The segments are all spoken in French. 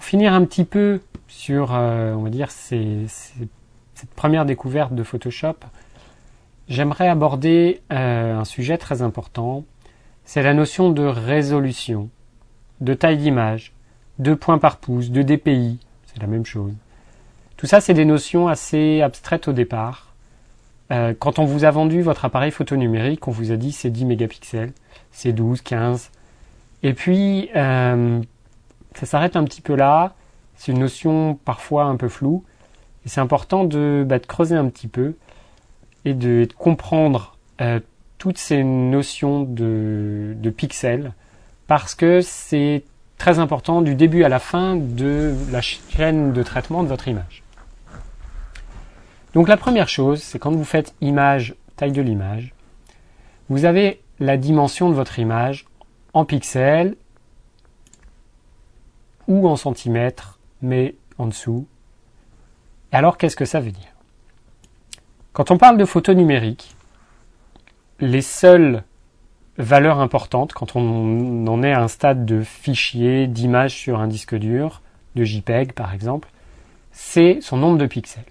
finir un petit peu sur, on va dire, cette première découverte de Photoshop, j'aimerais aborder un sujet très important. C'est la notion de résolution, de taille d'image, de points par pouce, de DPI, c'est la même chose. Tout ça, c'est des notions assez abstraites au départ. Quand on vous a vendu votre appareil photo numérique, on vous a dit c'est 10 mégapixels, c'est 12, 15. Et puis, ça s'arrête un petit peu là. C'est une notion parfois un peu floue. Et c'est important de creuser un petit peu et de comprendre toutes ces notions de pixels, parce que c'est très important du début à la fin de la chaîne de traitement de votre image. Donc la première chose, c'est quand vous faites image, taille de l'image, vous avez la dimension de votre image en pixels ou en centimètres, mais en dessous. Alors qu'est-ce que ça veut dire? Quand on parle de photo numérique, les seules valeurs importantes, quand on en est à un stade de fichier, d'image sur un disque dur, de JPEG par exemple, c'est son nombre de pixels.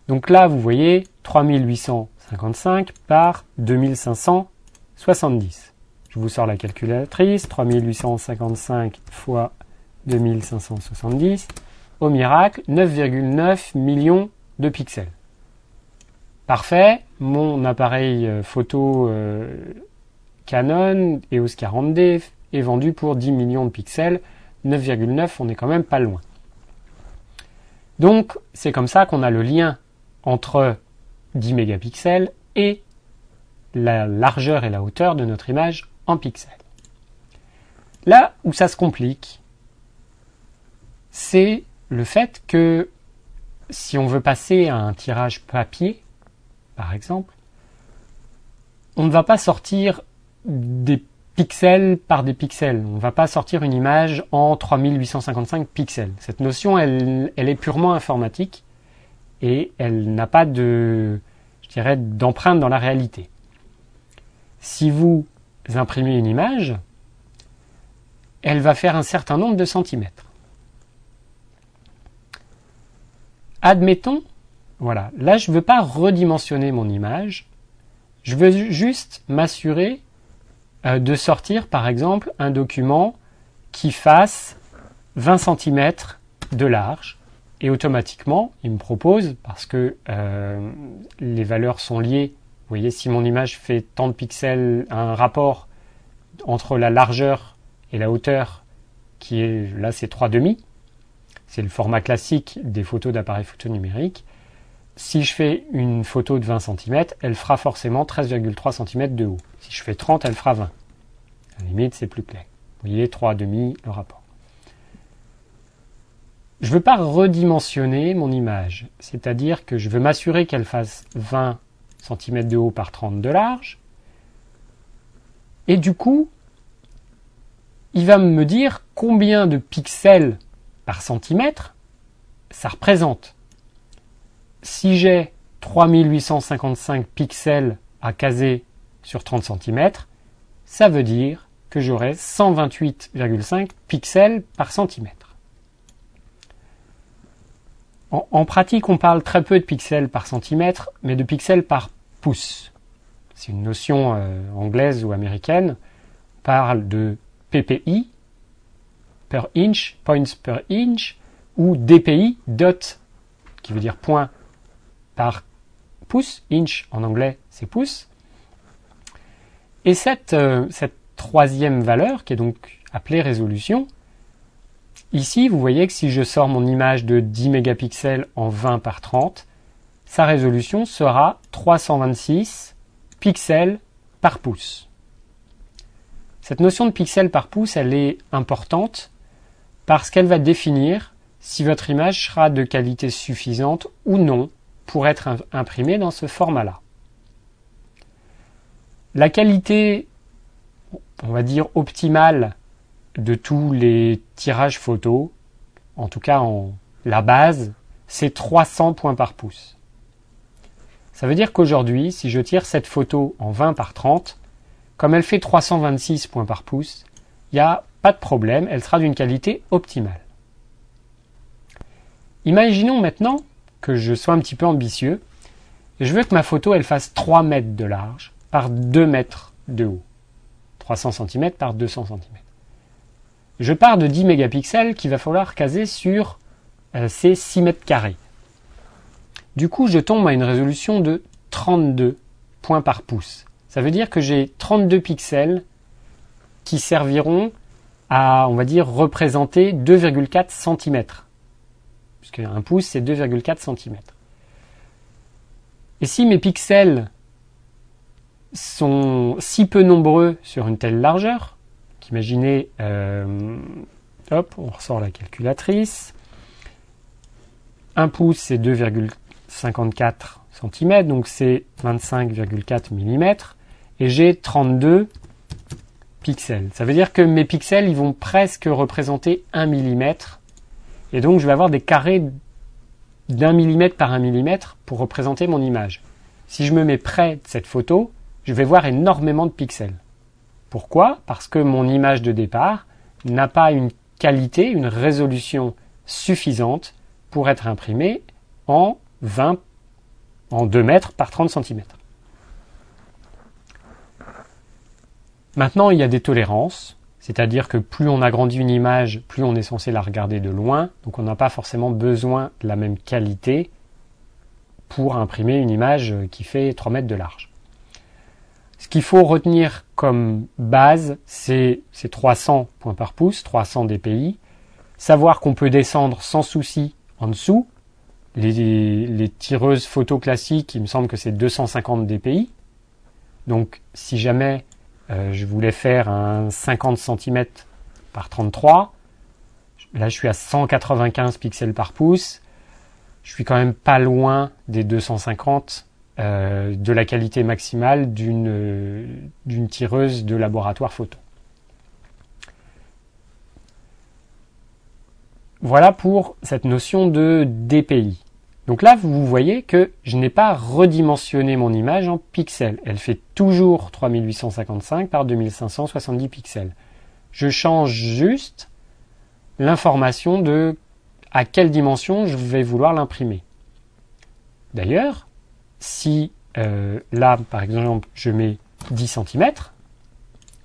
Donc là, vous voyez 3855 par 2570. Je vous sors la calculatrice, 3855 fois 2570. Au miracle, 9,9 millions de pixels. Parfait, mon appareil photo Canon EOS 40D est vendu pour 10 millions de pixels. 9,9, on n'est quand même pas loin. Donc, c'est comme ça qu'on a le lien entre 10 mégapixels et la largeur et la hauteur de notre image en pixels. Là où ça se complique, c'est le fait que si on veut passer à un tirage papier, par exemple, on ne va pas sortir des pixels par des pixels. On ne va pas sortir une image en 3855 pixels. Cette notion, elle est purement informatique et elle n'a pas d'empreinte dans la réalité. Si vous imprimez une image, elle va faire un certain nombre de centimètres. Admettons, voilà, là je ne veux pas redimensionner mon image, je veux juste m'assurer de sortir par exemple un document qui fasse 20 cm de large, et automatiquement il me propose, parce que les valeurs sont liées, vous voyez, si mon image fait tant de pixels, un rapport entre la largeur et la hauteur qui est, là c'est 3,5, c'est le format classique des photos d'appareils photo numériques. Si je fais une photo de 20 cm, elle fera forcément 13,3 cm de haut. Si je fais 30, elle fera 20. À la limite, c'est plus clair. Vous voyez, 3,5 le rapport. Je ne veux pas redimensionner mon image, c'est-à-dire que je veux m'assurer qu'elle fasse 20 cm de haut par 30 de large. Et du coup, il va me dire combien de pixels par centimètre ça représente. Si j'ai 3855 pixels à caser sur 30 cm, ça veut dire que j'aurai 128,5 pixels par centimètre. En pratique, on parle très peu de pixels par centimètre, mais de pixels par pouce. C'est une notion anglaise ou américaine. On parle de PPI, per inch, points per inch, ou DPI, dot, qui veut dire point par pouce, inch en anglais c'est pouce. Et cette troisième valeur, qui est donc appelée résolution, ici vous voyez que si je sors mon image de 10 mégapixels en 20 par 30, sa résolution sera 326 pixels par pouce. Cette notion de pixels par pouce, elle est importante parce qu'elle va définir si votre image sera de qualité suffisante ou non pour être imprimée dans ce format-là. La qualité, on va dire optimale, de tous les tirages photos, en tout cas la base, c'est 300 points par pouce. Ça veut dire qu'aujourd'hui, si je tire cette photo en 20 par 30, comme elle fait 326 points par pouce, il n'y a pas de problème, elle sera d'une qualité optimale. Imaginons maintenant que je sois un petit peu ambitieux. Et je veux que ma photo elle fasse 3 mètres de large par 2 mètres de haut. 300 cm par 200 cm. Je pars de 10 mégapixels qu'il va falloir caser sur ces 6 mètres carrés. Du coup, je tombe à une résolution de 32 points par pouce. Ça veut dire que j'ai 32 pixels qui serviront à, on va dire, représenter 2,4 cm. Puisque un pouce, c'est 2,4 cm. Et si mes pixels sont si peu nombreux sur une telle largeur, qu'imaginez, hop, on ressort la calculatrice, un pouce c'est 2,54 cm, donc c'est 25,4 mm, et j'ai 32 pixels. Ça veut dire que mes pixels ils vont presque représenter 1 mm, et donc je vais avoir des carrés d'1 mm par 1 mm pour représenter mon image. Si je me mets près de cette photo, je vais voir énormément de pixels. Pourquoi? Parce que mon image de départ n'a pas une qualité, une résolution suffisante pour être imprimée en 2 mètres par 30 cm. Maintenant, il y a des tolérances, c'est-à-dire que plus on agrandit une image, plus on est censé la regarder de loin, donc on n'a pas forcément besoin de la même qualité pour imprimer une image qui fait 3 mètres de large. Ce qu'il faut retenir comme base, c'est 300 points par pouce, 300 dpi. Savoir qu'on peut descendre sans souci en dessous. Les tireuses photo classiques, il me semble que c'est 250 dpi. Donc si jamais je voulais faire un 50 cm par 33, là je suis à 195 pixels par pouce. Je suis quand même pas loin des 250 de la qualité maximale d'une tireuse de laboratoire photo. Voilà pour cette notion de DPI. Donc là, vous voyez que je n'ai pas redimensionné mon image en pixels. Elle fait toujours 3855 par 2570 pixels. Je change juste l'information de à quelle dimension je vais vouloir l'imprimer. D'ailleurs, si là, par exemple, je mets 10 cm,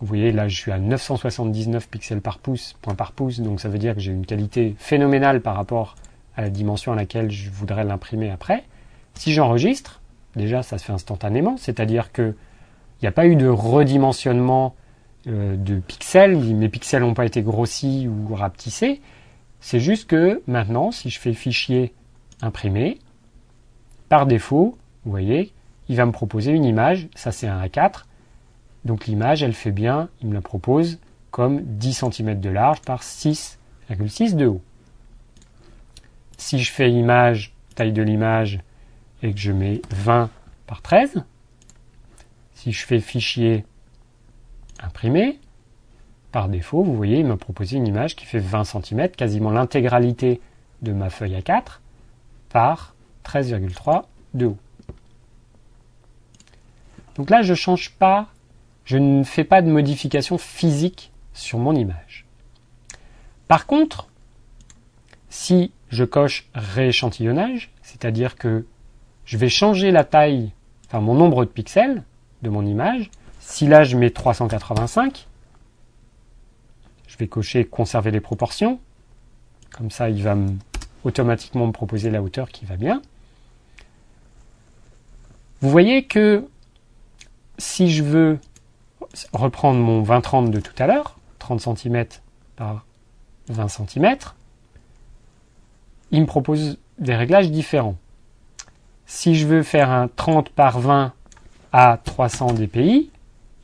vous voyez, là, je suis à 979 pixels par pouce, point par pouce, donc ça veut dire que j'ai une qualité phénoménale par rapport à la dimension à laquelle je voudrais l'imprimer après. Si j'enregistre, déjà, ça se fait instantanément, c'est-à-dire qu'il n'y a pas eu de redimensionnement de pixels, mes pixels n'ont pas été grossis ou rapetissés, c'est juste que maintenant, si je fais fichier imprimer, par défaut, vous voyez, il va me proposer une image, ça c'est un A4, donc l'image, elle fait bien, il me la propose comme 10 cm de large par 6,6 de haut. Si je fais image, taille de l'image, et que je mets 20 par 13, si je fais fichier imprimer, par défaut, vous voyez, il m'a proposé une image qui fait 20 cm, quasiment l'intégralité de ma feuille A4, par 13,3 de haut. Donc là, je change pas, je ne fais pas de modification physique sur mon image. Par contre, si je coche rééchantillonnage, c'est-à-dire que je vais changer la taille, enfin mon nombre de pixels de mon image, si là je mets 385, je vais cocher conserver les proportions, comme ça il va automatiquement me proposer la hauteur qui va bien. Vous voyez que si je veux reprendre mon 20-30 de tout à l'heure, 30 cm par 20 cm, il me propose des réglages différents. Si je veux faire un 30 par 20 à 300 dpi,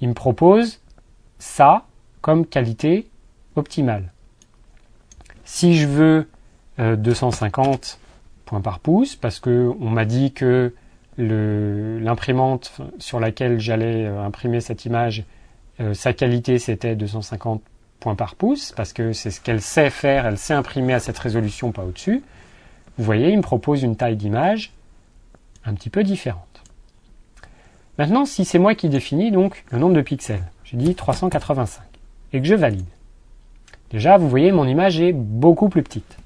il me propose ça comme qualité optimale. Si je veux 250 points par pouce, parce qu'on m'a dit que l'imprimante sur laquelle j'allais imprimer cette image, sa qualité c'était 250 points par pouce, parce que c'est ce qu'elle sait faire, elle sait imprimer à cette résolution, pas au-dessus. Vous voyez, il me propose une taille d'image un petit peu différente. Maintenant, si c'est moi qui définis donc le nombre de pixels, je dis 385, et que je valide. Déjà, vous voyez, mon image est beaucoup plus petite.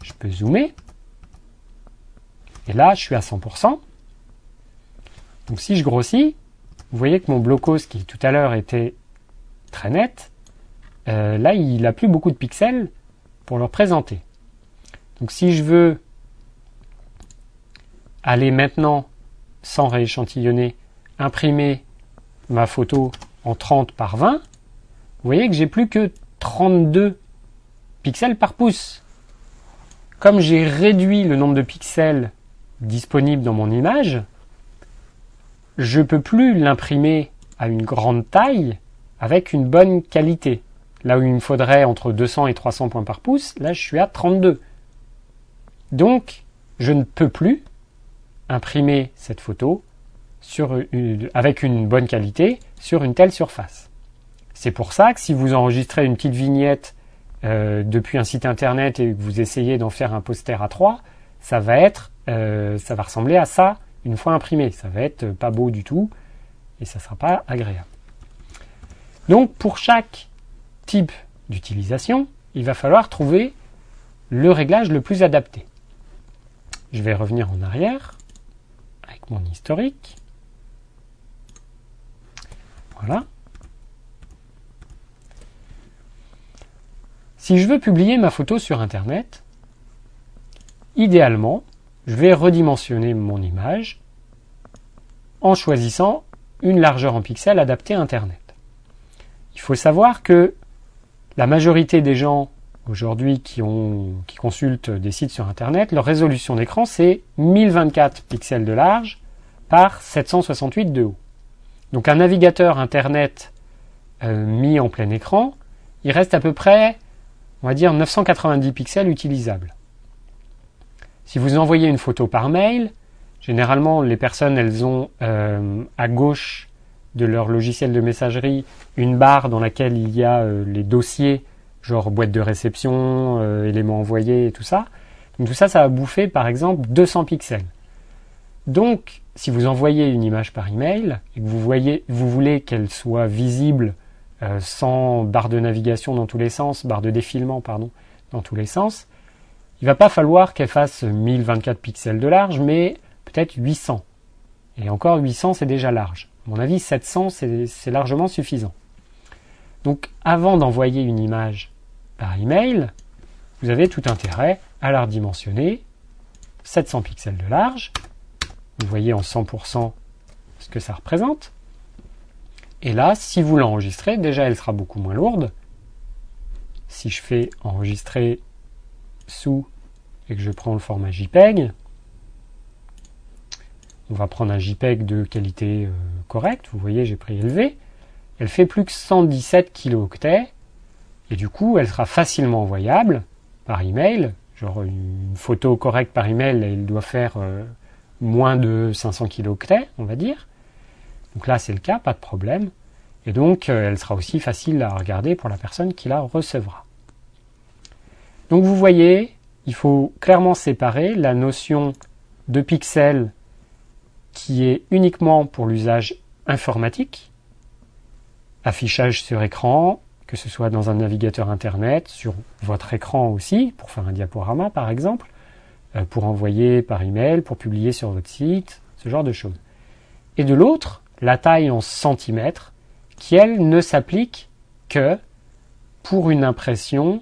Je peux zoomer, Et là, je suis à 100%. Donc si je grossis, vous voyez que mon blocos, qui tout à l'heure était très net, là, il n'a plus beaucoup de pixels pour le représenter. Donc si je veux aller maintenant, sans rééchantillonner, imprimer ma photo en 30 par 20, vous voyez que j'ai plus que 32 pixels par pouce. Comme j'ai réduit le nombre de pixels disponibles dans mon image, je ne peux plus l'imprimer à une grande taille avec une bonne qualité. Là où il me faudrait entre 200 et 300 points par pouce, là je suis à 32. Donc, je ne peux plus imprimer cette photo avec une bonne qualité sur une telle surface. C'est pour ça que si vous enregistrez une petite vignette depuis un site internet et que vous essayez d'en faire un poster A3, ça va ressembler à ça une fois imprimé. Ça va être pas beau du tout et ça ne sera pas agréable. Donc pour chaque type d'utilisation, il va falloir trouver le réglage le plus adapté. Je vais revenir en arrière avec mon historique. Voilà. Si je veux publier ma photo sur Internet, idéalement, je vais redimensionner mon image en choisissant une largeur en pixels adaptée à Internet. Il faut savoir que la majorité des gens aujourd'hui qui consultent des sites sur Internet, leur résolution d'écran c'est 1024 pixels de large par 768 de haut. Donc un navigateur Internet mis en plein écran, il reste à peu près, on va dire, 990 pixels utilisables. Si vous envoyez une photo par mail, généralement les personnes elles ont à gauche de leur logiciel de messagerie une barre dans laquelle il y a les dossiers, genre boîte de réception, éléments envoyés et tout ça. Donc tout ça, ça va bouffer par exemple 200 pixels. Donc si vous envoyez une image par email et que vous voulez qu'elle soit visible sans barre de navigation dans tous les sens, barre de défilement pardon, dans tous les sens, il ne va pas falloir qu'elle fasse 1024 pixels de large, mais peut-être 800. Et encore 800 c'est déjà large. À mon avis 700 c'est largement suffisant. Donc avant d'envoyer une image par email, vous avez tout intérêt à la redimensionner, 700 pixels de large, vous voyez en 100% ce que ça représente. Et là, si vous l'enregistrez, déjà elle sera beaucoup moins lourde. Si je fais enregistrer sous et que je prends le format JPEG, on va prendre un JPEG de qualité correcte, vous voyez j'ai pris élevé, elle fait plus que 117 kilooctets, et du coup elle sera facilement envoyable par email, genre une photo correcte par email, elle doit faire moins de 500 kilooctets, on va dire. Donc là c'est le cas, pas de problème, et donc elle sera aussi facile à regarder pour la personne qui la recevra. Donc vous voyez, il faut clairement séparer la notion de pixels qui est uniquement pour l'usage informatique, affichage sur écran, que ce soit dans un navigateur internet, sur votre écran aussi, pour faire un diaporama par exemple, pour envoyer par email, pour publier sur votre site, ce genre de choses. Et de l'autre, la taille en centimètres, qui elle ne s'applique que pour une impression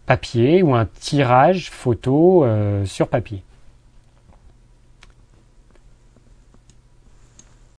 papier ou un tirage photo sur papier.